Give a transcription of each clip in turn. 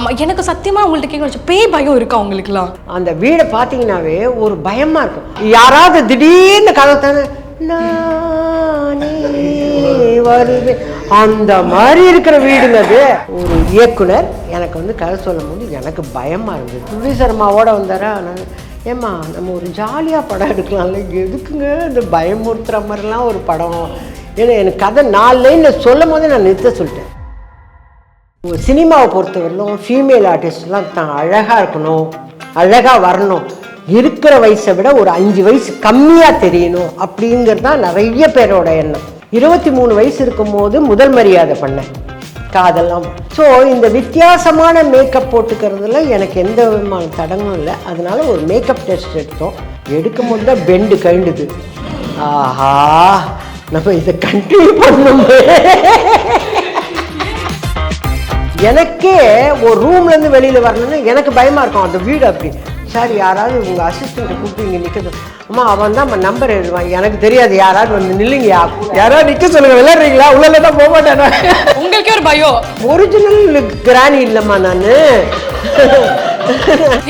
ஆமாம், எனக்கு சத்தியமாக உங்கள்கிட்ட கேட்க பேய் பயம் இருக்கா உங்களுக்குலாம்? அந்த வீடை பார்த்தீங்கன்னாவே ஒரு பயமா இருக்கும். யாராவது திடீர்னு கதை தானே வருவேன் அந்த மாதிரி இருக்கிற வீடுங்க அது. ஒரு இயக்குனர் எனக்கு வந்து கதை சொல்லும் போது எனக்கு பயமா இருந்தது. ப்ரொடியூசர் அம்மாவோட வந்தாரா, நான் ஏம்மா நம்ம ஒரு ஜாலியாக படம் எடுக்கலாம்ல, எதுக்குங்க இந்த பயமுறுத்துற மாதிரிலாம் ஒரு படம். ஏன்னா எனக்கு கதை 4 லைனில் சொல்லும் போதே நான் நிறுத்த சொல்லிட்டேன். சினிமாவை பொறுத்தவரையிலும் ஃபீமேல் ஆர்டிஸ்ட்லாம் தான் அழகாக இருக்கணும், அழகாக வரணும், இருக்கிற வயசை விட ஒரு 5 வயசு கம்மியாக தெரியணும் அப்படிங்கிறது தான் நிறைய பேரோட எண்ணம். 23 வயசு இருக்கும் போது முதல் மரியாதை பண்ணேன் காதெல்லாம். ஸோ இந்த வித்தியாசமான மேக்கப் போட்டுக்கிறதுல எனக்கு எந்த விதமான தடங்களும் இல்லை. அதனால ஒரு மேக்கப் டெஸ்ட் எடுத்தோம். எடுக்கும் போது தான் பெண்டு கழுண்டுது. ஆஹா, நம்ம இதை கண்டினியூ பண்ணணுமே. எனக்கே ஒரு ரூம்லேருந்து வெளியில் வரணும்னு எனக்கு பயமாக இருக்கும். அந்த வீடு அப்படி. சார் யாராவது உங்கள் அசிஸ்டண்ட்டை கூப்பிட்டு இங்கே நிற்கிறது, அம்மா அவன் தான் நம்பர் எழுதுவான், எனக்கு தெரியாது, யாராவது வந்து நில்லுங்க, யாராவது நிற்க சொல்லுங்கள், விளையாடுறீங்களா, உள்ள தான் போக மாட்டேன். உங்களுக்கே ஒரு பயம். ஒரிஜினல் கிராணி இல்லைம்மா நான்.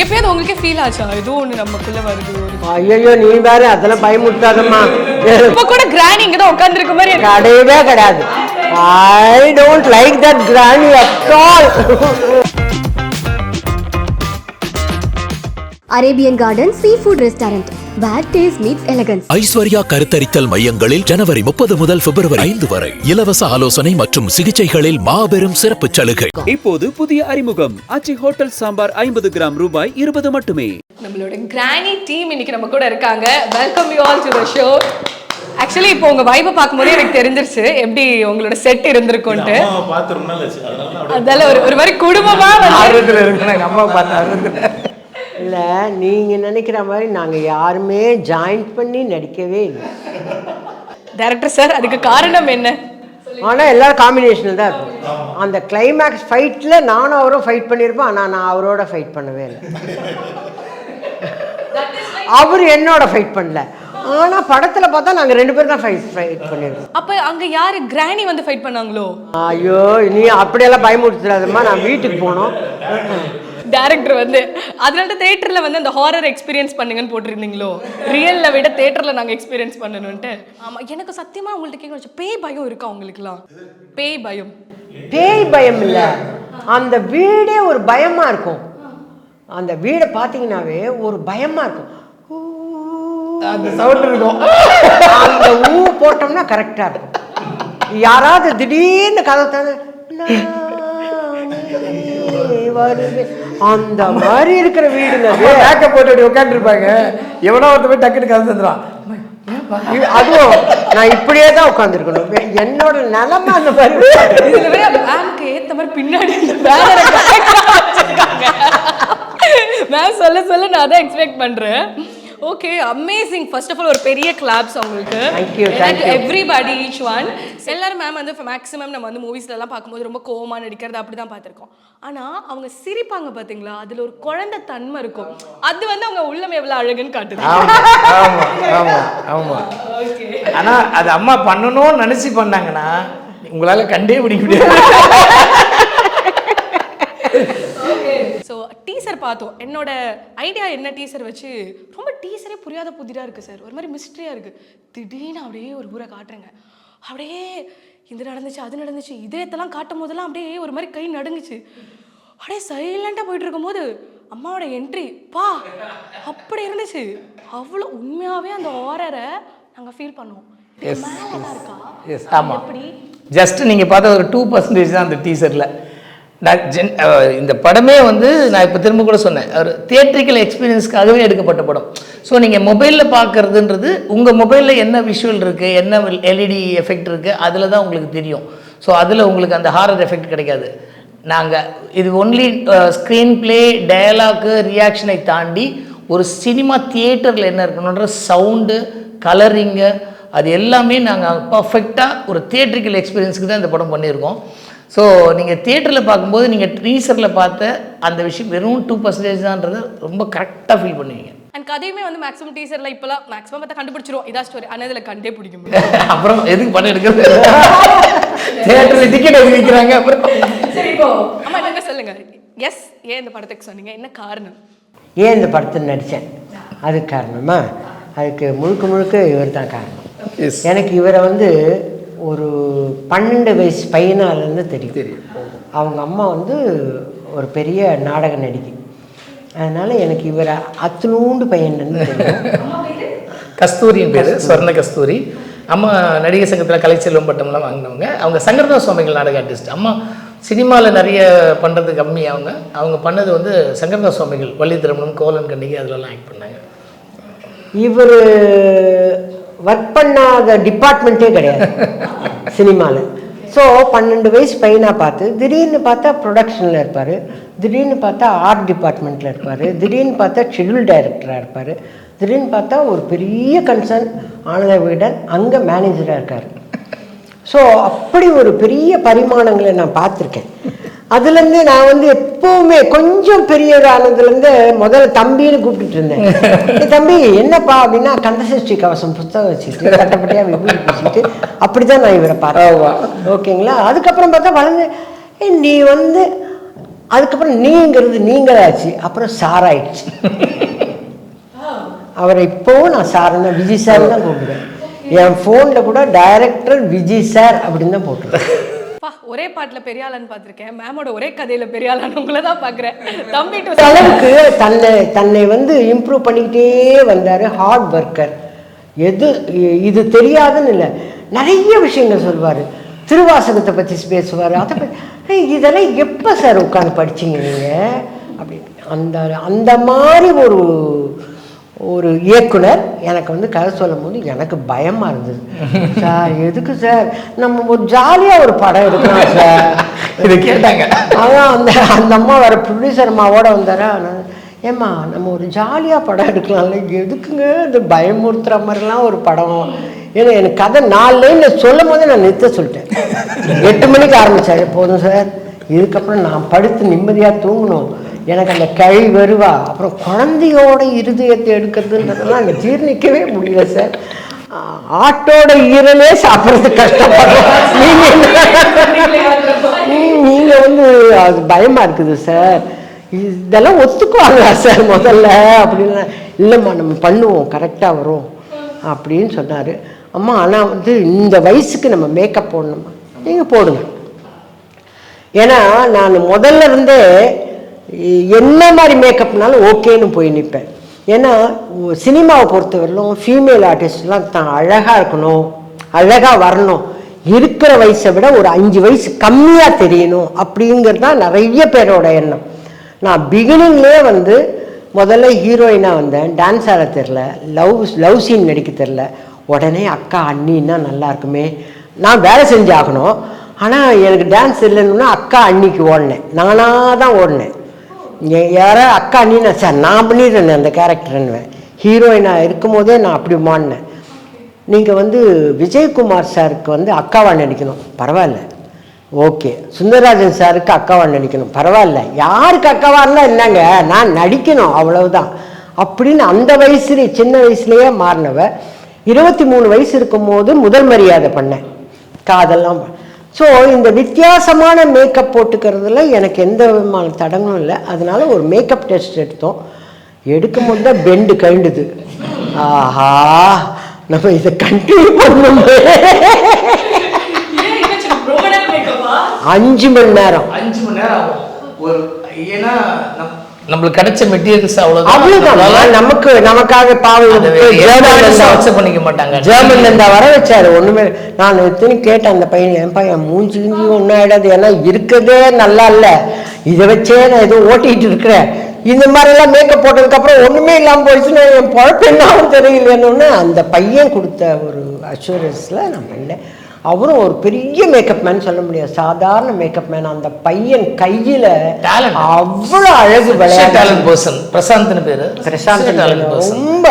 எப்பயாவது உங்களுக்கே ஃபீல் ஆச்சா ஏதோ ஒன்று நமக்குள்ளே வருது? ஐயோ நீ வேற அதெல்லாம் பயமுறுத்தாதம்மா. இப்போ கூட கிராணி இங்கே தான் உட்காந்துருக்க மாதிரி கிடையவே கிடையாது. I don't like that granny at all. Arabian Garden Seafood Restaurant, where taste meets elegance. Aishwarya கருத்தரித்தல் மையங்களில் ஜனவரி 30 முதல் பிப்ரவரி 5 வரை இலவச ஆலோசனை மற்றும் சிகிச்சைகளில் மாபெரும் சிறப்பு சலுகை. இப்போது புதிய அறிமுகம் ஆச்சி ஹோட்டல் சாம்பார் 50 கிராம் ரூபாய் 20 மட்டுமே. நம்மளோட கிராணி டீம் இன்னைக்கு நம்ம கூட இருக்காங்க. Welcome you all to the show. Actually இப்போ உங்க வைபை பார்க்கும்போதே எனக்கு தெரிஞ்சிருச்சு எப்படி உங்களோட செட் இருந்திருக்கும்ட்டு. அதனால ஒரு மாதிரி குடும்பமா ஆர்வத்தில் இருக்கு. அம்மா பார்த்து ஆர்வத்தில் இல்லை. நீங்கள் நினைக்கிற மாதிரி நாங்கள் யாருமே ஜாயின் பண்ணி நடிக்கவே இல்லை. டைரக்டர் சார், அதுக்கு காரணம் என்ன? ஆனால் எல்லாரும் காம்பினேஷனில் தான் இருக்கும். அந்த கிளைமேக்ஸ் ஃபைட்டில் நானும் அவரும் ஃபைட் பண்ணியிருப்போம். ஆனால் நான் அவரோட ஃபைட் பண்ணவே இல்லை. அவர் என்னோட ஃபைட் பண்ணல. ஆனால் படத்தில் பார்த்தா நாங்கள் 2 பேரும் தான் ஃபைட் பண்ணியிருக்கோம். அப்போ அங்கே யார் கிராணி வந்து ஃபைட் பண்ணாங்களோ? ஐயோ நீ அப்படியெல்லாம் பயமுறுத்துறாதம்மா, நான் வீட்டுக்கு போனோம். டைரக்டர் வந்து அதனால தியேட்டர்ல வந்து அந்த ஹாரர் எக்ஸ்பீரியன்ஸ் பண்ணுங்கன்னு போட்டிருந்தீங்களோ? ரியல்ல விட தியேட்டர்ல நாங்கள் எக்ஸ்பீரியன்ஸ் பண்ணணும்ட்டு. ஆமாம், எனக்கு சத்தியமாக உங்கள்கிட்ட கேட்க பேய் பயம் இருக்கா உங்களுக்குலாம்? பேய் பயம்? பேய் பயம் இல்லை, அந்த வீடே ஒரு பயமாக இருக்கும். அந்த வீடை பார்த்தீங்கன்னாவே ஒரு பயமாக இருக்கும். அந்த சவுண்ட் இருக்கும். அந்த ஊ போட்டோம்னா கரெக்டாக இருக்கும். யாராவது திடீர்னு கதை தானே வருவேன் அந்த மாதிரி இருக்கிற வீடுங்க. மேக்கப் போட்டு உட்காந்துருப்பாங்க. எவனோ ஒருத்த போய் டக்குன்னு கதை தந்துடுவான். அதுவும் நான் இப்படியே தான் உட்காந்துருக்கணும். என்னோட நிலைமை அந்த மாதிரி. ஏற்ற மாதிரி பின்னாடி மேம் சொல்ல சொல்ல நான் தான் எக்ஸ்பெக்ட் பண்றேன். Okay, amazing. First of all ஒரு பெரிய கிளாப்ஸ் உங்களுக்கு. Everybody each one. எல்லாரும் மேம் வந்து மேக்ஸிமம் நம்ம வந்து மூவிஸ்லாம் பார்க்கும்போது ரொம்ப கோவமாக நடிக்கிறது அப்படி தான் பார்த்துருக்கோம். ஆனால் அவங்க சிரிப்பாங்க பார்த்தீங்களா, அதில் ஒரு குழந்தை தன்மை இருக்கும். அது வந்து அவங்க உள்ளம் எவ்வளோ அழகுன்னு காட்டுது. ஆனால் அது அம்மா பண்ணணும்னு நினச்சி பண்ணாங்கன்னா உங்களால் கண்டே பிடிக்க முடியாது. ஸோ டீசர் பார்த்தோம். என்னோட ஐடியா என்ன, டீசர் வச்சு ரொம்ப டீசரே புரியாத புதிராக இருக்குது சார். ஒரு மாதிரி மிஸ்ட்ரியாக இருக்குது. திடீர்னு அப்படியே ஒரு ஊரை காட்டுறேங்க. அப்படியே இது நடந்துச்சு அது நடந்துச்சு இதயத்தெல்லாம் காட்டும் போதெல்லாம் அப்படியே ஒரு மாதிரி கை நடுங்குச்சு. அப்படியே சைலண்டாக போயிட்டு இருக்கும்போது அம்மாவோட என்ட்ரி பா அப்படி இருந்துச்சு. அவ்வளோ உண்மையாகவே அந்த ஹாரரை நாங்கள் ஃபீல் பண்ணுவோம். ஆமாம், ஜஸ்ட் நீங்கள் பார்த்த ஒரு 2% தான் அந்த டீசரில். நான் இந்த படமே வந்து நான் இப்போ திரும்ப கூட சொன்னேன், ஒரு தியேட்ரிக்கல் எக்ஸ்பீரியன்ஸ்க்காகவே எடுக்கப்பட்ட படம். ஸோ நீங்கள் மொபைலில் பார்க்குறதுன்றது உங்கள் மொபைலில் என்ன விஷுவல் இருக்குது, என்ன எல்இடி எஃபெக்ட் இருக்குது, அதில் தான் உங்களுக்கு தெரியும். ஸோ அதில் உங்களுக்கு அந்த ஹாரர் எஃபெக்ட் கிடைக்காது. நாங்கள் இது ஒன்லி ஸ்க்ரீன் பிளே, டயலாக்கு, ரியாக்ஷனை தாண்டி ஒரு சினிமா தியேட்டரில் என்ன இருக்கணுன்ற சவுண்டு, கலரிங்கு, அது எல்லாமே நாங்கள் பர்ஃபெக்டாக ஒரு தியேட்ரிக்கல் எக்ஸ்பீரியன்ஸுக்கு தான் இந்த படம் பண்ணியிருக்கோம். ஸோ நீங்கள் தியேட்டரில் பார்க்கும்போது நீங்கள் ட்ரீசரில் பார்த்த அந்த விஷயம் வெறும் 2% தான்ன்றதை ரொம்ப கரெக்டாக ஃபீல் பண்ணுவீங்க. அண்ட் கதையுமே வந்து மேக்ஸிமம் டீசரில் இப்போலாம் மேக்ஸிமம் பார்த்தா கண்டுபிடிச்சிரும் இதான் ஸ்டோரி. ஆனால் இதில் கண்டே பிடிக்கும். அப்புறம் எதுக்கு படம் எடுக்கிறது, தியேட்டரில் டிக்கெட் எதுக்கு விற்கிறாங்க. அப்புறம் சரி இப்போ அம்மா என்ன சொல்லுங்க, எஸ் ஏன் இந்த படத்துக்கு சொன்னீங்க, என்ன காரணம்? ஏன் இந்த படத்தில் நடித்தேன் அதுக்கு காரணமா, அதுக்கு முழுக்க முழுக்க இவர் தான் காரணம். எனக்கு இவரை வந்து ஒரு 12 வயசு பையனாலேருந்து தெரியும். அவங்க அம்மா வந்து ஒரு பெரிய நாடக நடிகை, அதனால் எனக்கு இவரை அத்துணூண்டு பையன்லேருந்து தெரியும். கஸ்தூரியின் பேர் ஸ்வர்ண கஸ்தூரி. அம்மா நடிகை சங்கத்தில் கலைச்செல்வம் பட்டம்லாம் வாங்கினவங்க. அவங்க சங்கரதாஸ் சுவாமிகள் நாடக ஆர்டிஸ்ட். அம்மா சினிமாவில் நிறைய பண்ணுறது கம்மி. அவங்க பண்ணது வந்து சங்கரதாஸ் சுவாமிகள், வள்ளி திருமணம், கோலன் கண்டிகை அதிலலாம் ஆக்ட் பண்ணாங்க. இவர் ஒர்க் பண்ணாத டிபார்ட்மெண்ட்டே கிடையாது சினிமாவில். ஸோ 12 வயசு பையனாக பார்த்து திடீர்னு பார்த்தா ப்ரொடக்ஷனில் இருப்பார், திடீர்னு பார்த்தா ஆர்ட் டிபார்ட்மெண்ட்டில் இருப்பார், திடீர்னு பார்த்தா ஷெட்யூல் டைரக்டராக இருப்பார், திடீர்னு பார்த்தா ஒரு பெரிய கன்சர்ன் ஆனந்த விகடன் அங்கே மேனேஜராக இருக்கார். ஸோ அப்படி ஒரு பெரிய பரிமாணங்களை நான் பார்த்துருக்கேன். அதுலேருந்து நான் வந்து எப்போவுமே கொஞ்சம் பெரியதானதுலேருந்து முதல்ல தம்பின்னு கூப்பிட்டுட்டு இருந்தேன். தம்பி என்னப்பா அப்படின்னா, கந்தசஷ்டி கவசம் புத்தகம் வச்சுக்கிட்டு கட்டப்பட்டியாக விபூதி பூசிக்கிட்டு அப்படி தான் நான் இவரை பார்த்தேன். ஓகேங்களா. அதுக்கப்புறம் பார்த்தா வளர்ந்து நீ வந்து அதுக்கப்புறம் நீங்கிறது நீங்களாச்சு, அப்புறம் சார் ஆயிடுச்சு. அவரை இப்போவும் நான் சாருன்னா விஜய் சார் தான் கூப்பிடுவேன். என் ஃபோனில் கூட டைரக்டர் விஜய் சார் அப்படின்னு தான் போட்டுருவேன். ஒரே பாட்டில் பெரிய ஆளான்னு பார்த்துருக்கேன், மேமோட ஒரே கதையில் பெரிய ஆளான்னு உங்களை தான் பார்க்குறேன். தம்பி அளவுக்கு தன்னை வந்து இம்ப்ரூவ் பண்ணிக்கிட்டே வந்தார். Hard worker. இது தெரியாதுன்னு இல்லை, நிறைய விஷயங்கள் சொல்வார். திருவாசகத்தை பற்றி பேசுவார். அதை பற்றி இதெல்லாம் எப்போ சார் உட்காந்து படிச்சிங்க நீங்கள் அப்படின்னு. அந்த மாதிரி ஒரு இயக்குனர் எனக்கு வந்து கதை சொல்லும் போது எனக்கு பயமாக இருந்தது. சார் எதுக்கு சார், நம்ம ஒரு ஜாலியாக ஒரு படம் எடுக்கலாம் சார் இது கேட்டாங்க. அதான் அந்த அம்மா வர ப்ரொடியூசர் அம்மாவோட வந்தாரா, ஏம்மா நம்ம ஒரு ஜாலியாக படம் எடுக்கலாம்ல, எதுக்குங்க இந்த பயமுறுத்துகிற மாதிரிலாம் ஒரு படம். ஏன்னா எனக்கு கதை 4 லைனில் சொல்லும் போதே நான் நிறுத்த சொல்லிட்டேன். 8 மணிக்கு ஆரம்பித்தாரு, போதும் சார் இதுக்கப்புறம் நான் படுத்து நிம்மதியாக தூங்கணும், எனக்கு அந்த கை வருவா, அப்புறம் குழந்தையோட இருதயத்தை எடுக்கிறதுன்றதெல்லாம் அங்கே ஜீர்ணிக்கவே முடியல சார். ஆட்டோட ஈரலே சாப்பிட்றதுக்கு கஷ்டப்படுறோம், நீங்கள் வந்து அது பயமாக இருக்குது சார், இதெல்லாம் ஒத்துக்குவாங்களா சார் முதல்ல அப்படின்னா. இல்லைம்மா நம்ம பண்ணுவோம், கரெக்டாக வரும் அப்படின்னு சொன்னார். அம்மா ஆனால் வந்து இந்த வயசுக்கு நம்ம மேக்கப் போடணுமா, நீங்கள் போடுங்க. ஏன்னா நான் முதல்ல இருந்தே என்ன மாதிரி மேக்கப்னாலும் ஓகேன்னு போய் நிற்பேன். ஏன்னா சினிமாவை பொறுத்தவரையிலும் ஃபீமேல் ஆர்டிஸ்ட்லாம் தான் அழகாக இருக்கணும், அழகாக வரணும், இருக்கிற வயசை விட ஒரு 5 வயசு கம்மியாக தெரியணும் அப்படிங்கிறது தான் நிறைய பேரோட எண்ணம். நான் பிகினிங்லேயே வந்து முதல்ல ஹீரோயினாக வந்தேன், டான்ஸ் ஆட தெரில, லவ் சீன் நடிக்க தெரில. உடனே அக்கா அண்ணின்னா நல்லா இருக்குமே, நான் வேலை செஞ்சாகணும். ஆனால் எனக்கு டான்ஸ் இல்லைன்னா அக்கா அண்ணிக்கு ஓடினேன், நானாக தான் ஓடினேன். யாராவது அக்கா அண்ணின்னா சார் நான் பண்ணிடுறேன் அந்த கேரக்டர்னுவேன். ஹீரோயினாக இருக்கும் போதே நான் அப்படி மாடினேன். நீங்கள் வந்து விஜயகுமார் சாருக்கு வந்து அக்காவாக நடிக்கணும், பரவாயில்ல, ஓகே. சுந்தரராஜன் சாருக்கு அக்காவாக நடிக்கணும், பரவாயில்ல, யாருக்கு அக்காவாக இருந்தால் என்னங்க, நான் நடிக்கணும் அவ்வளவுதான் அப்படின்னு அந்த வயசுலேயே சின்ன வயசுலேயே மாறினவ. 23 வயசு இருக்கும் போது முதல் மரியாதை பண்ணேன், காதெல்லாம். ஸோ இந்த வித்தியாசமான மேக்கப் போட்டுக்கிறதுல எனக்கு எந்த விதமான தடங்களும் இல்லை. அதனால ஒரு மேக்கப் டெஸ்ட் எடுத்தோம். எடுக்கும் போது தான் பெண்டு கழுண்டுது. ஆஹா, நம்ம இதை கண்டினியூ பண்ணணும். 5 மணி நேரம் ஒரு, ஏன்னா நம்மளுக்கு கிடைச்ச மெட்டீரியல்ஸ் அவ்வளவுதான். நமக்காக பாவம் பண்ணிக்க மாட்டாங்க. ஜெர்மன்ல இருந்தா வர வச்சாரு. ஒண்ணுமே நான் கேட்டேன் அந்த பையன், என் பையன் மூஞ்சி ஒன்னும் ஆயிடாது, ஏன்னா இருக்கிறதே நல்லா இல்ல, இதை வச்சே நான் எதுவும் ஓட்டிட்டு இருக்கிறேன், இந்த மாதிரி எல்லாம் மேக்கப் போட்டதுக்கு அப்புறம் ஒண்ணுமே இல்லாம போயிடுச்சுன்னா என் பொழப்பு என்னாலும் தெரியலன்னு அந்த பையன் கொடுத்த ஒரு அஷூரன்ஸ்ல நான் பண்ணேன். அவரும் ஒரு பெரிய மேக்கப் மேன் சொல்ல முடியாது, சாதாரண மேக்கப் மேன். அந்த பையன் கையில அவ்வளவு அழகு, பிரசாந்த் பேரு, ரொம்ப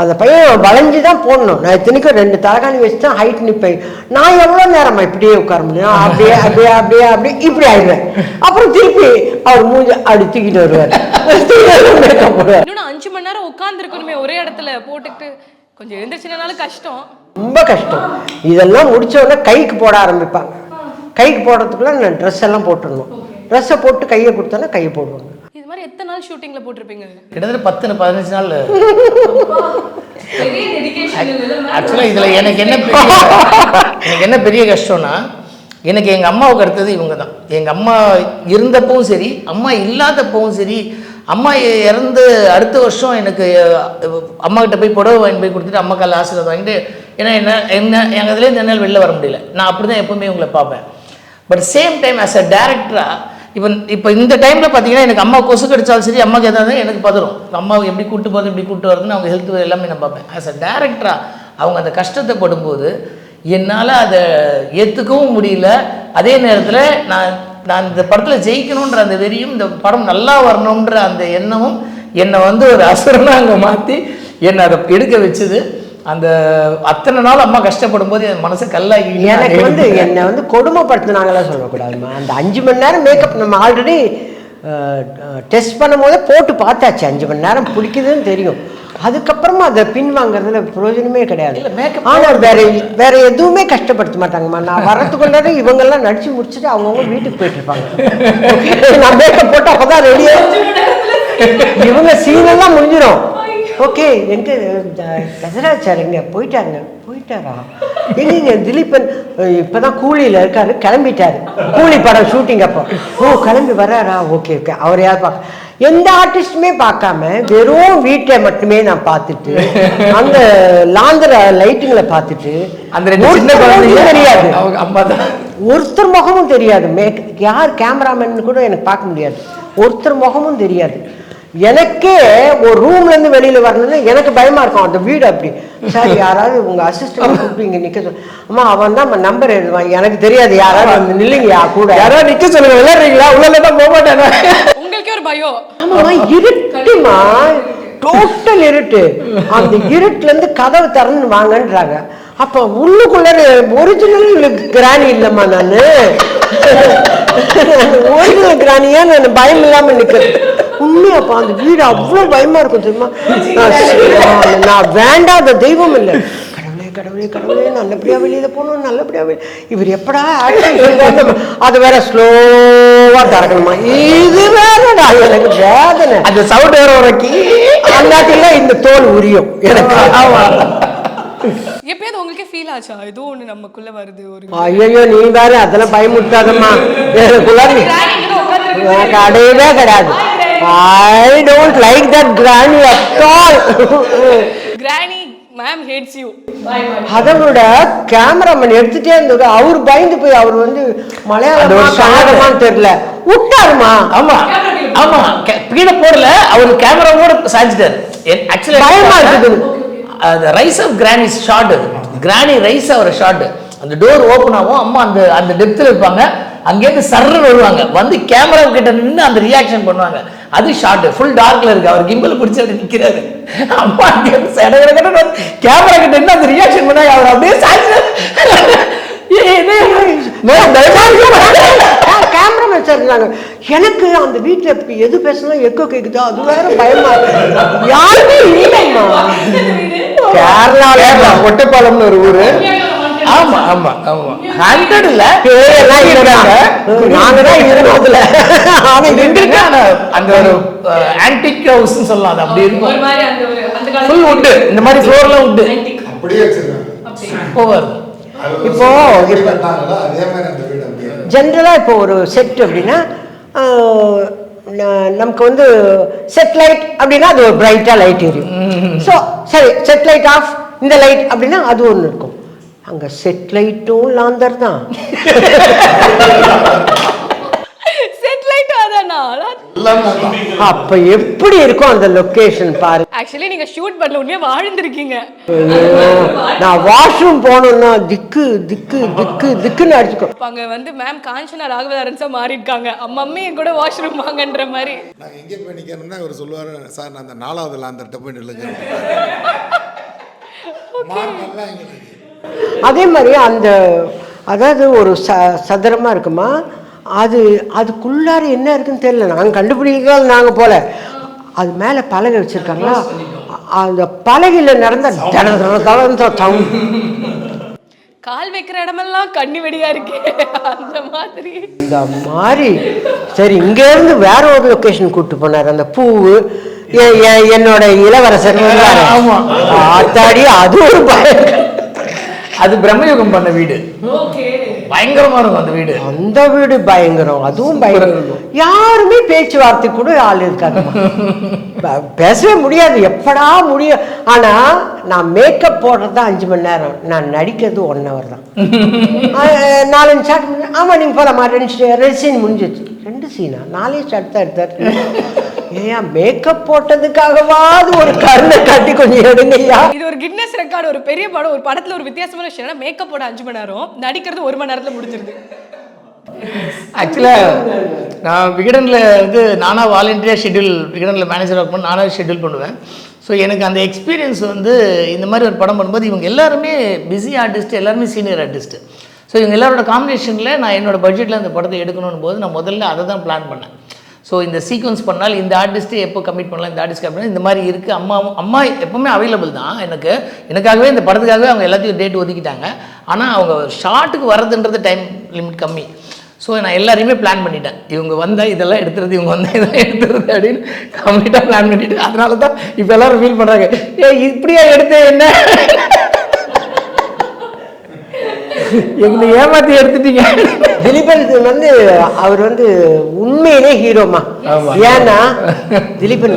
அந்த பையன் வளைஞ்சுதான் போடணும். நான் இத்தனைக்கும் 2 தலகாணி வச்சுதான் ஹைட் நிப்பேன். நான் எவ்வளவு நேரமா இப்படியே உட்கார முடியும், அப்படியே அப்படியே அப்படியே அப்படியே இப்படி ஆயிடுவேன். அப்புறம் திருப்பி அவர் மூஞ்சி அப்படி தூக்கிட்டு வருவார். இன்னும் 5 மணி நேரம் உட்கார்ந்து இருக்கணுமே ஒரே இடத்துல போட்டுக்கிட்டு, கொஞ்சம் எழுந்திரிச்சுனாலும் கஷ்டம், ரொம்ப கஷ்டம். இதெல்லாம் முடிச்ச உடனே கைக்கு போட ஆரம்பிப்பாங்க. கைக்கு போடுறதுக்குள்ள நான் ட்ரெஸ் எல்லாம் போட்டுடணும். ட்ரெஸ்ஸை போட்டு கையை கொடுத்தோன்னா கையை போடுவாங்க. இது மாதிரி எத்தனை நாள் ஷூட்டிங்ல போட்டிருப்பீங்க? கிட்டத்தட்ட 10-15 நாள். பெரிய டெடிகேஷன். ஆக்சுவலாக இதில் எனக்கு என்ன பெரிய கஷ்டம்னா, எனக்கு எங்கள் அம்மாவுக்கு அடுத்தது இவங்க தான். எங்கள் அம்மா இருந்தப்பவும் சரி, அம்மா இல்லாதப்பவும் சரி, அம்மா இறந்து அடுத்த வருஷம் எனக்கு அம்மாக்கிட்ட போய் புடவை வாங்கி போய் கொடுத்துட்டு அம்மா கால ஆசீர்வாதம் வாங்கிட்டு, ஏன்னா எங்கள் இதுலேருந்து என்னால் வெளில வர முடியல. நான் அப்படி தான் எப்போவுமே உங்களை பார்ப்பேன். But same time as a டேரக்டராக இப்போ இந்த டைமில் பார்த்தீங்கன்னா எனக்கு அம்மா கொசு கடிச்சாலும் சரி, அம்மாவுக்கு எதாவது எனக்கு பதறும். அம்மாவை எப்படி கூட்டு போகிறது, எப்படி கூட்டு வரதுன்னு அவங்க ஹெல்த் எல்லாமே நான் பார்ப்பேன். ஆஸ் அ டேரக்டராக அவங்க அந்த கஷ்டத்தை படும்போது என்னால் அதை ஏற்றுக்கவும் முடியல. அதே நேரத்தில் நான் இந்த படத்தில் ஜெயிக்கணுன்ற அந்த வெறியும், இந்த படம் நல்லா வரணுன்ற அந்த எண்ணமும் என்னை வந்து ஒரு அசுரனாக அங்கே மாற்றி என்னை அதை எடுக்க வச்சுது. அந்த அத்தனை நாள் அம்மா கஷ்டப்படும் போது என் மனசு கல்லாகி எனக்கு வந்து என்னை வந்து கொடுமைப்படுத்தினாங்களாம் சொல்லக்கூடாதுமா. அந்த 5 மணி நேரம் மேக்கப் நம்ம ஆல்ரெடி டெஸ்ட் பண்ணும் போதே போட்டு பார்த்தாச்சு. 5 மணி நேரம் பிடிக்குதுன்னு தெரியும். அதுக்கப்புறமா அதை பின் வாங்குறதுல பிரயோஜனமே கிடையாது. ஆனால் வேற எதுவுமே கஷ்டப்படுத்த மாட்டாங்கம்மா. நான் வரத்துக்குள்ளார இவங்கெல்லாம் நடிச்சு முடிச்சுட்டு அவங்கவுங்க வீட்டுக்கு போயிட்டு இருப்பாங்க. நான் மேக்கப் போட்டு அப்போதான் ரெடியா இவங்க சீனெல்லாம் முடிஞ்சிடும். ஓகே, எங்கே கசராஜ் சார் எங்க போயிட்டாரா? எங்கேங்க திலீபன் இப்போதான் கூலியில் இருக்காரு, கிளம்பிட்டாரு. கூலி படம் ஷூட்டிங் அப்போ. ஓ, கிளம்பி வர்றாரா? Okay okay. அவர் யார் பார்க்க, எந்த ஆர்டிஸ்டுமே பார்க்காம வெறும் வீட்டை மட்டுமே நான் பார்த்துட்டு, அந்த லாந்திர லைட்டிங்களை பார்த்துட்டு, அந்த தெரியாது, அம்மா தான் ஒருத்தர் முகமும் தெரியாது. யார் கேமராமேன் கூட எனக்கு பார்க்க முடியாது. ஒருத்தர் முகமும் தெரியாது. எனக்கே ஒரு ரூம்ல இருந்து வெளியில வரணும்னு எனக்கு பயமா இருக்கும். அந்த வீடு அப்படி. சார், யாராவது உங்க அசிஸ்டன்ட் கூப்பிட்டு இங்க நிக்க சொல்ல. அம்மா, அவன் தான் நம்பர் எழுதுவான். எனக்கு தெரியாது. யாராவது வந்து நில்லுங்கயா கூட, யாராவது நிக்க சொல்லுங்க. விளையாடுறீங்களா? உள்ளதான் போக மாட்டேன். உங்களுக்கே ஒரு பயம். ஆமாம்மா, இருட்டுமா, டோட்டல் இருட்டு. அந்த இருட்டுல இருந்து கதவு திறந்து வாங்கன்றாங்க. அப்ப உள்ளுக்குள்ள ஒரிஜினல் கிராணி இல்லம்மா, நானு ஒரிஜினல் கிராணியா நான் பயம் இல்லாம நிக்கிறேன். உண்மையாப்பா, அந்த வீடு அவ்வளவு பயமா இருக்கும் தெரியுமா. நான் வேண்டாத தெய்வம் இல்லை. கடவுளே கடவுளே கடவுளே, நல்லபடியா வெளியில போகணும், நல்லபடியா இவர் எப்படா அது வேற ஸ்லோவா திறக்கணுமா? இது வேறடா எனக்கு வேதனை. அந்த சவுண்ட் வேற உனக்கு அந்தாட்டில இந்த தோல் உரியும் எனக்கு. எப்பயாவது உங்களுக்கே ஃபீல் ஆச்சா ஏதோ ஒண்ணு நமக்குள்ள வருது? ஒரு ஐயோ, நீ வேற அதெல்லாம் பயமுட்டாதம்மா. கிடையவே கிடையாது. I don't like that granny at all. Granny ma'am hates you. அதோட கேமராமேன் எடுத்துட்டே இருந்தது. அவர் பயந்து போய் அவர் வந்து மலையாளமா கன்னடமான்னு தெரியல விட்டாருமா. ஆமா ஆமா, கீழே போடல, அவர் கேமராவோட சாஞ்சிட்டாரு. ஆக்சுவலி பயமா இருக்குது. அந்த rise of granny shot, granny rise அவர் ஷாட். அந்த டோர் ஓப்பன் ஆகும், அம்மா அந்த டெப்த்தில் இருப்பாங்க, அங்கேருந்து சர்ன்னு வருவாங்க, வந்து கேமரா கிட்ட நின்று அந்த ரியாக்ஷன் பண்ணுவாங்க. அது ஷார்ட், ஃபுல் டார்க்ல இருக்கு, அவர் கிம்பல் பிடிச்சி அப்படி நிற்கிறாரு. அம்மா கேமரா கிட்ட நின்று அந்த ரியாக்ஷன் பண்ணாங்க. அவர் அப்படியே கேமரா வச்சிருந்தாங்க. எனக்கு அந்த வீட்டுல எது பேசணும் எக்கோ கேக்குதோ அது வேற பயமா இருக்கு. யாருமே இல்லைம்மா. கேரளா ஒட்டப்பாலம்னு ஒரு ஊரு. ஆமா ஆமா ஆமா, 100 இல்ல, நாங்க தான் இருந்ததுல. ஆனா எங்களுக்கு அந்த ஒரு ஆன்டிக் ஹவுஸ் சொல்லலாம். அது அப்படி இருக்கும், ஃபுல் வுட், இந்த மாதிரி ஃப்ளோர்லாம் வுட் அப்படியே வச்சிருக்காங்க. ஓவர். இப்போ ஜென்ரலா இப்போ ஒரு செட் அப்படின்னா நமக்கு வந்து செட் லைட் அப்படின்னா அது ஒரு பிரைட்டா லைட் எரியும். ஸோ சரி, செட் லைட் ஆஃப், இந்த லைட் அப்படின்னா அது ஒன்று இருக்கும். அங்க செட் லைட்டும் லாந்தர் தான். அப்ப எப்படி இருக்கும் அந்த லொகேஷன் பாரு. ஆக்சுவலி நீங்க ஷூட் பண்ணல, உண்மையா வாழ்ந்திருக்கீங்க. நான் வாஷ்ரூம் போனோம்னா திக்கு திக்கு திக்கு திக்குன்னு அடிச்சுக்கோ. அங்க வந்து மேம் காஞ்சனா ராகவதாரன்ஸா மாறி இருக்காங்க. மம்மி கூட வாஷ்ரூம் வாங்கன்ற மாதிரி. நாங்க எங்க போய் நிக்கணும்னா அவர் சொல்லுவாரு, சார் நான் அந்த 4வது லாந்தர்ட்ட போய் நில்லுங்க. அதே மாதிரி அந்த அதாவது ஒரு சதுரமா இருக்குமா, அதுக்குள்ளார என்ன இருக்குன்னு தெரியல. நாங்கள் கண்டுபிடிக்கலாம், நாங்கள் போல அது மேலே பலகை வச்சிருக்காங்களா, அந்த பலகையில் நடந்த கால் வைக்கிற இடமெல்லாம் கண்ணி வெடியா இருக்கே அந்த மாதிரி. இந்த மாதிரி சரி, இங்கேருந்து வேற ஒரு லொக்கேஷன் கூப்பிட்டு போனார். அந்த பூவு என்னோட இளவரசர் ஆமா ஆத்தாடி, அது ஒரு பயம். அது பிரம்மயுகம் பண்ண வீடு, ஓகே, பயங்கரமா இருக்கும் அந்த வீடு. அந்த வீடு பயங்கரம், அதுவும் பயங்கரம். யாருமே பேச்சுவார்த்தை கூட ஆள் இருக்காது, பேசவே முடியாது. எப்படா முடியும்? ஆனா நான் மேக்கப் போடுறது தான் 5 மணி நேரம், நான் நடிக்கிறது 1 hour தான். 4 ஷாட். ஆமா, நீங்க போலாமா? 2 சீன் முடிஞ்சிச்சு. 2 சீனா? 4 ஷாட் தான் எடுத்தார். ஏன் மேக்கப் போட்டதுக்காகவாது ஒரு கருணை காட்டி கொஞ்சம் எடுங்கய்யா. இது ஒரு கின்னஸ் ரெக்கார்டு. ஒரு பெரிய படம், ஒரு படத்துல ஒரு வித்தியாசமான விஷயம், மேக்கப் போட 5 மணி நேரம், நடிக்கிறது 1 மணி நேரத்துல முடிஞ்சிருது. ஆக்சுவலாக நான் விகடனில் வந்து நானாக வாலண்டியராக விகடனில் மேனேஜர் ஒர்க் பண்ணி நானாக ஷெட்யூல் பண்ணுவேன். ஸோ எனக்கு அந்த எக்ஸ்பீரியன்ஸ் வந்து இந்த மாதிரி ஒரு படம் பண்ணும்போது இவங்க எல்லாருமே பிஸி ஆர்டிஸ்ட், எல்லாருமே சீனியர் ஆர்டிஸ்ட்டு. ஸோ இவங்க எல்லாரோட காம்பினேஷனில் நான் என்னோட பட்ஜெட்டில் இந்த படத்தை எடுக்கணும் போது நான் முதல்ல அதை தான் பிளான் பண்ணேன். ஸோ இந்த சீக்வன்ஸ் பண்ணால் இந்த ஆர்டிஸ்ட்டு எப்போ கமிட் பண்ணலாம், இந்த ஆர்டிஸ்ட் கமிட் பண்ணலாம், இந்த மாதிரி இருக்குது. அம்மா எப்போவுமே அவைலபிள் தான் எனக்காகவே இந்த படத்துக்காகவே அவங்க எல்லாத்தையும் டேட் ஒதுக்கிட்டாங்க. ஆனால் அவங்க ஷார்ட்டுக்கு வர்றதுன்றது டைம் லிமிட் கம்மி. ஸோ நான் எல்லாரையுமே பிளான் பண்ணிட்டேன். இவங்க வந்தால் இதெல்லாம் எடுத்துறது, இவங்க வந்தால் இதெல்லாம் எடுத்துறது அப்படின்னு கம்ப்ளீட்டாக பிளான் பண்ணிவிட்டு, அதனால தான் இப்போ எல்லோரும் ஃபீல் பண்ணுறாங்க, இப்படியா எடுத்து என்ன எங்களை ஏமாற்றி எடுத்துட்டீங்க. திலீபன் வந்து அவர் வந்து உண்மையிலே ஹீரோமா. ஏன்னா திலீபன்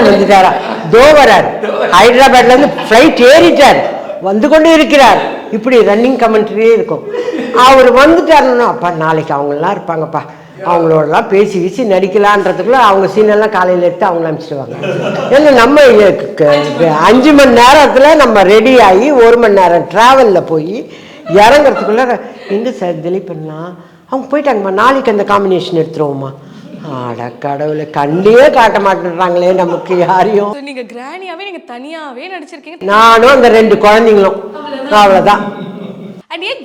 வந்துட்டாரா தோவரார், ஹைதராபாத்ல இருந்து ஃப்ளைட் ஏறிட்டார், வந்து கொண்டு இருக்கிறார். இப்படி ரன்னிங் கமெண்ட்ரியே இருக்கும். அவர் வந்துட்டாருன்னா அப்பா நாளைக்கு அவங்களாம் இருப்பாங்கப்பா, அவங்களோடலாம் பேசி வீசி நடிக்கலான்றதுக்குள்ள அவங்க சீனெல்லாம் காலையில் எடுத்து அவங்கள அனுப்பிச்சிடுவாங்க. ஏன்னா நம்ம 5 மணி நேரத்தில் நம்ம ரெடி ஆகி 1 மணி நேரம் ட்ராவலில் போய் இறங்குறதுக்குள்ள எங்கே சார் திலீபன்லாம் அவங்க போயிட்டாங்கம்மா, நாளைக்கு அந்த காம்பினேஷன் எடுத்துருவோம்மா. ஆட கடவுளை, கண்ணியே காட்ட மாட்டேன்றாங்களே நமக்கு யாரையும். நீங்க கிராணியாவே நீங்க தனியாவே நடிச்சிருக்கீங்க. நானும் அந்த 2 குழந்தைங்களும், அவ்வளோதான். அண்ட் ஏன்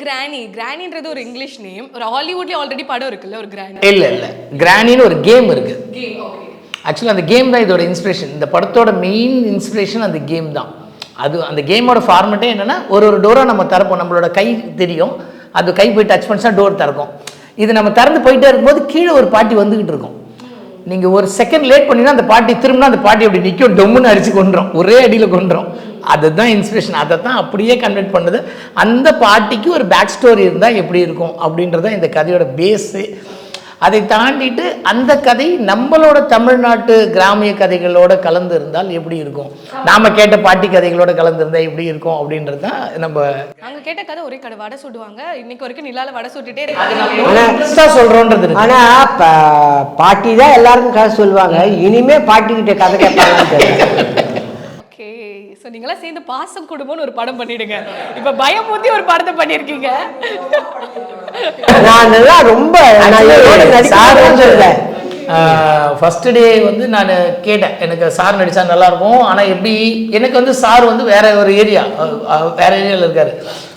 கிராணின்றது ஒரு இங்கிலீஷ் நேம், ஒரு ஹாலிவுட்லயே ஆல்ரெடி படம் இருக்குல்ல ஒரு கிராணி. இல்லை கிராணின்னு ஒரு கேம் இருக்கு. ஆக்சுவலாக அந்த கேம் தான் இதோட இன்ஸ்பிரேஷன். இந்த படத்தோட மெயின் இன்ஸ்பிரேஷன் அந்த கேம் தான். அது அந்த கேமோட ஃபார்மேட்டே என்னென்னா, ஒரு டோராக நம்ம திறப்போம், நம்மளோட கை தெரியும், அது கை போய் டச் பண்ணிச்சா டோர் திறக்கும். இது நம்ம திறந்து போயிட்டே இருக்கும்போது கீழே ஒரு பாட்டி வந்துக்கிட்டு இருக்கும். நீங்கள் ஒரு செகண்ட் லேட் பண்ணினா அந்த பாட்டி திரும்பினா அந்த பாட்டி அப்படி நிற்கும், டொம்முன்னு அடித்து கொண்டுரும், ஒரே அடியில் கொண்டுரும். அதுதான் இன்ஸ்பிரேஷன், அதை தான் அப்படியே கன்வெர்ட் பண்ணுது. அந்த பாட்டிக்கு ஒரு பேக் ஸ்டோரி இருந்தால் எப்படி இருக்கும் அப்படின்றத இந்த கதையோட பேஸு. அதை தாண்டிட்டு அந்த கதை நம்மளோட தமிழ்நாட்டு கிராமிய கதைகளோட கலந்து இருந்தால் எப்படி இருக்கும், நாம கேட்ட பாட்டி கதைகளோட கலந்து இருந்தால் எப்படி இருக்கும் அப்படின்றது தான் நம்ம. நாங்கள் கேட்ட கதை ஒரே கடை வடை சுடுவாங்க, இன்னைக்கு வரைக்கும் நிலால வடை சுட்டுட்டே சொல்றோன்றது. ஆனா பாட்டி தான் எல்லாருக்கும் கதை சொல்லுவாங்க, இனிமே பாட்டி கிட்ட கதை கேட்பாங்க. ஓகே, ஸோ நீங்களாம் சேர்ந்து பாசம் குடும்பம்னு ஒரு படம் பண்ணிடுங்க. இப்போ பயமூத்தி ஒரு படத்தை பண்ணியிருக்கீங்க. நான் ரொம்ப ஃபர்ஸ்ட் டே வந்து நான் கேட்டேன், எனக்கு சார் நடித்தா நல்லாயிருக்கும், ஆனால் எப்படி எனக்கு வந்து சார் வந்து வேற ஒரு ஏரியா, வேற ஏரியாவில் இருக்கார்.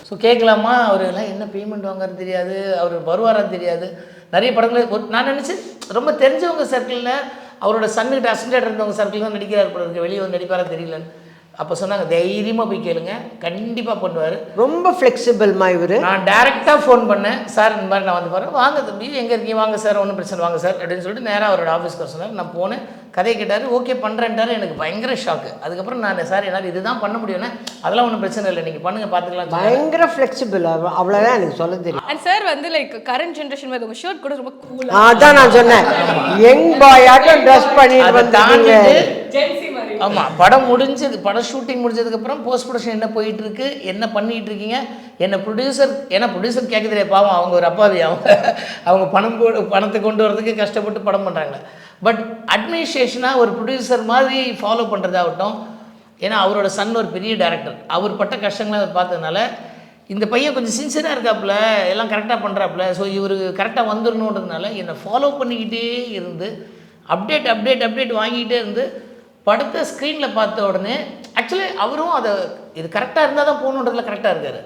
ஸோ கேட்கலாமா, அவர் எல்லாம் என்ன பேமெண்ட் வாங்குறது தெரியாது, அவர் வருவாரான்னு தெரியாது. நிறைய படங்கள் நான் நினச்சேன் ரொம்ப தெரிஞ்சவங்க சர்க்கிளில், அவரோட சன்னுக்கிட்ட அசிஸ்டன்ட் இருந்தவங்க சர்க்கிள் தான் நடிக்கிறார் போல இருக்கு, வெளியே வந்து நடிப்பாரா தெரியலன்னு. அப்போ சொன்னாங்க தைரியமாக போய் கேளுங்க, கண்டிப்பாக பண்ணுவார், ரொம்ப ஃப்ளெக்சிபிள்மா இவர். நான் டேரெக்டாக ஃபோன் பண்ணேன், சார் இந்த மாதிரி நான் வந்து பாருங்கள், வாங்க தம்பி எங்கே இருக்கீங்க, வாங்க சார், ஒன்றும் பிரச்சனை, வாங்க சார் அப்படின்னு சொல்லிட்டு நேராக அவரோட ஆஃபீஸ்க்கு வர சொன்னார். நான் போனேன், கதையை கேட்டார், ஓகே பண்ணுறேன்ட்டார். எனக்கு பயங்கர ஷாக்கு. அதுக்கப்புறம் நான் சார் என்னால் இதுதான் பண்ண முடியும்னா, அதெல்லாம் ஒன்றும் பிரச்சனை இல்லை, நீங்கள் பண்ணுங்கள் பார்த்துக்கலாம். பயங்கர ஃப்ளெக்சிபிள், அவ்வளோதான் எனக்கு சொல்ல தெரியும். அண்ட் சார் வந்து லைக் கரண்ட் ஜென்ரேஷன் மாதிரி உங்கள் ஷர்ட் கூட ரொம்ப கூல். அதான் நான் சொன்னேன், யங் பாயாட்டம் ட்ரெஸ் பண்ணிட்டு தாண்டிட்டு. ஆமாம், படம் முடிஞ்சது, படம் ஷூட்டிங் முடிஞ்சதுக்கப்புறம் போஸ்ட் ப்ரொடக்ஷன் என்ன போயிட்டு இருக்கு, என்ன பண்ணிட்டு இருக்கீங்க, என்ன ப்ரொடியூசர், ஏன்னா ப்ரொடியூசர் கேட்க தெரியாது பாவம், அவங்க ஒரு அப்பாவி, அவங்க பணத்தை கொண்டு வரதுக்கு கஷ்டப்பட்டு படம் பண்ணுறாங்க. பட் அட்மினிஸ்ட்ரேஷனாக ஒரு ப்ரொடியூசர் மாதிரி ஃபாலோ பண்ணுறதாகட்டும், ஏன்னா அவரோட சன் ஒரு பெரிய டைரக்டர், அவர் பட்ட கஷ்டங்களை அவர் பார்த்ததுனால இந்த பையன் கொஞ்சம் சின்சியராக இருக்காப்புல, எல்லாம் கரெக்டாக பண்ணுறாப்புல, ஸோ இவர் கரெக்டாக வந்துடணுன்றதுனால என்னை ஃபாலோ பண்ணிக்கிட்டே இருந்து அப்டேட் வாங்கிக்கிட்டே இருந்து படத்தை ஸ்க்ரீனில் பார்த்த உடனே ஆக்சுவலி அவரும் அதை இது கரெக்டாக இருந்தால் தான் போகணுன்றதுல கரெக்டாக இருக்கார்.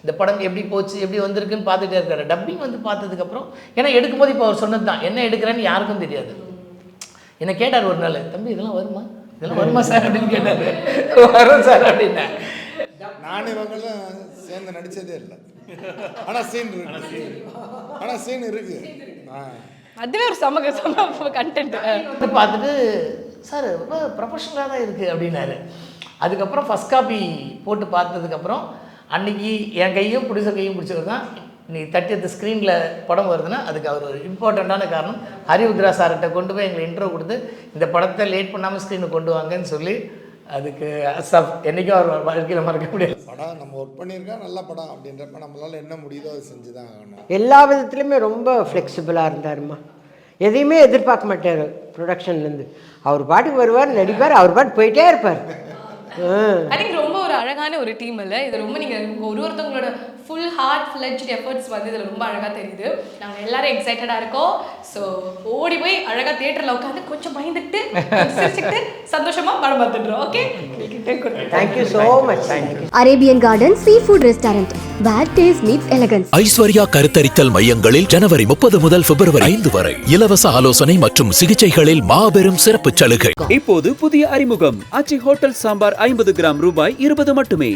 இந்த படம் எப்படி போச்சு, எப்படி வந்திருக்குன்னு பார்த்துட்டே இருக்காரு. டப்பிங் வந்து பார்த்ததுக்கப்புறம், ஏன்னா எடுக்கும்போது இப்போ அவர் சொன்னது தான், என்ன எடுக்கிறேன்னு யாருக்கும் தெரியாது. என்னை கேட்டார் ஒரு நாள், தம்பி இதெல்லாம் வருமா சார் அப்படின்னு கேட்டார். வரும் சார் அப்படின்னா நான் இவங்கெல்லாம் சேர்ந்து நடிச்சதே இல்லை. ஆனால் சீன் இருக்கு. ஆனால் சீன் இருக்கு. அதுவே ஒரு சம கண்டென்ட். பார்த்துட்டு சார் ரொம்ப ப்ரொஃபஷனலாக தான் இருக்குது அப்படின்னாரு. அதுக்கப்புறம் ஃபஸ்ட் காப்பி போட்டு பார்த்ததுக்கப்புறம் அன்றைக்கி என் கையும் ப்ரொடியூசர் கையும் பிடிச்சது தான் நீ தட்டியது ஸ்க்ரீனில் படம் வருதுன்னா அதுக்கு அவர் ஒரு இம்பார்ட்டண்ட்டான காரணம் ஹரிவுத்ரா சார்கிட்ட கொண்டு போய் எங்களை இன்ட்ரோ கொடுத்து இந்த படத்தை லேட் பண்ணாமல் ஸ்க்ரீனுக்கு கொண்டு வாங்கன்னு சொல்லி அதுக்கு என்றைக்கும் அவர் வாழ்க்கையில் மறக்க முடியாது. படம் நம்ம ஒர்க் பண்ணியிருக்கா நல்ல படம் அப்படின்றப்ப நம்மளால் என்ன முடியுதோ அதை செஞ்சு தான் ஆகணும். எல்லா விதத்துலையுமே ரொம்ப ஃப்ளெக்சிபிளாக இருந்தாருமா. எதையுமே எதிர்பார்க்க மாட்டார் ப்ரொடக்ஷன்லேருந்து. அவர் பாட்டுக்கு வருவார், நடிப்பார், அவர் பாட்டு போயிட்டே இருப்பார். ஐ திங்க் ரொம்ப ஒரு அழகான ஒரு டீம் இல்லை இது. ரொம்ப நீங்கள் ஒருத்தவங்களோட ஃபுல் ஹார்ட் ஃப்ளெட்ஜ் எஃபர்ட்ஸ் வந்து இதில் ரொம்ப அழகாக தெரியுது. நாங்கள் எல்லாரும் எக்ஸைட்டடாக இருக்கோம். ஸோ ஓடி போய் அழகாக தியேட்டரில் உட்காந்து கொஞ்சம் பயந்துட்டு சிரிச்சுட்டு சந்தோஷமாக படம் பார்த்துடுறோம். Okay, thank you so much. Arabian Garden Seafood Restaurant, where taste meets elegance. Aishwarya கருத்தரித்தல் மையங்களில் ஜனவரி 30 முதல் பிப்ரவரி 5 வரை இலவச ஆலோசனை மற்றும் சிகிச்சைகளில் மாபெரும் சிறப்பு சலுகை. இப்போது புதிய அறிமுகம் ஆச்சி ஹோட்டல் சாம்பார் 50 கிராம் ரூபாய் 20 மட்டுமே.